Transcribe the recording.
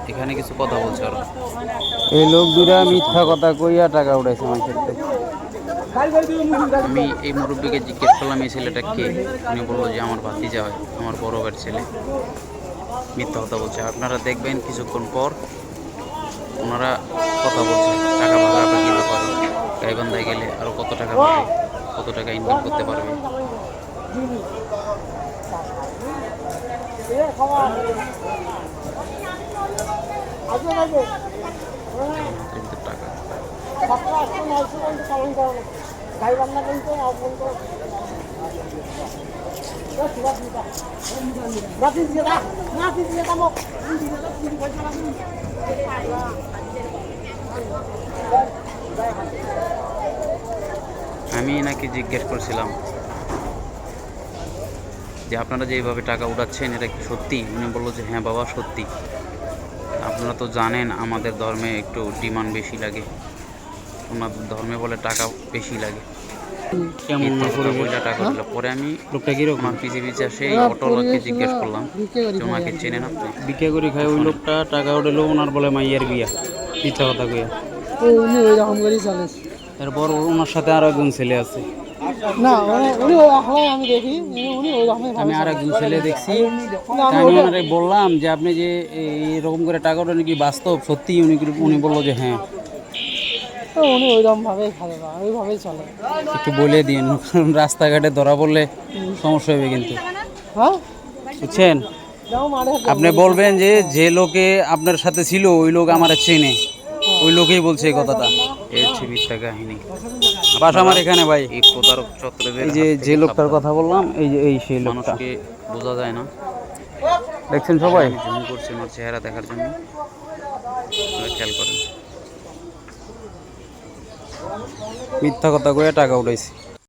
এখানে কিছু কথা বলছে ওরা। এই লোক দুটা মিথ্যা কথা কইয়া টাকা উঠাইছে মানুষের থেকে। আমি এই মুরব্বীকে জিজ্ঞেস করলাম এই ছেলেটা কে, উনি বললো যে আমার ভাতিজা হয়, আমার বড় ভাইয়ের ছেলে। মিথ্যা কথা বলছে। আপনারা দেখবেন কিছুক্ষণ পর ওনারা কথা বলছে টাকা ভাগাভাগির ব্যাপারে, গাইবান্ধায় গেলে আরও কত টাকা পাবে, কত টাকা ইনকাম করতে পারবে। হাতের ভিতর টাকা। আমি নাকি জিজ্ঞেস করছিলাম যে আপনারা যে এইভাবে টাকা উঠাচ্ছেন এটা কি সত্যি? উনি বললো যে হ্যাঁ বাবা সত্যি। আপনারা তো জানেন আমাদের ধর্মে একটু ডিমান্ড বেশি লাগে, ওনাদের ধর্মে বলে টাকা বেশি লাগে। কেমন টাকা দিল। পরে আমি লোকটা কিরকম? আমার পিছিয়ে পিছিয়ে সেই অটোওয়ালাকে জিজ্ঞেস করলাম যে ওনাকে চেনেন আপনি? ভিক্ষা করে খায় ওই লোকটা, টাকা উঠেলো ওনার বলে মাইয়ার বিয়া, মিথ্যা কথা কইয়া। উনি ওই রকম করেই চলে। এরপর ওনার সাথে আরো একজন ছেলে আছে। না উনি ওই রকমই আমি দেখি, উনি ওই রকমই আমি আর একজন ছেলে দেখছি। আমি ওনারে বললাম যে আপনি যে এরকম করে টাকা ওঠেন কি বাস্তব সত্যি? উনি বললো যে হ্যাঁ। উনি ওই রকম ভাবেই খাবে না, ওইভাবেই চলে। একটু বলে দিন, কারণ রাস্তাঘাটে ধরা পড়লে সমস্যা হবে কিন্তু, হ্যাঁ বুঝছেন? আপনি বলবেন যে যে লোকে আপনার সাথে ছিল ওই লোক আমার চেনে, ওই লোকেই বলছে এই কথাটা। এর চেয়ে মিথ্যা কাহিনী। বাসা আমার এখানে ভাই। এই প্রতারক চক্রদের এই যে হাত যে থেকে লোকটার সাবধান। কথা বললাম, এই সেই লোকটা। মানুষকে বোঝা যায় না। দেখছেন সবাই? আমি জুম করছি আমার চেহারা দেখার জন্য, আপনারা খেয়াল করেন। মিথ্যা কথা কয়ে টাকা উঠাইছে।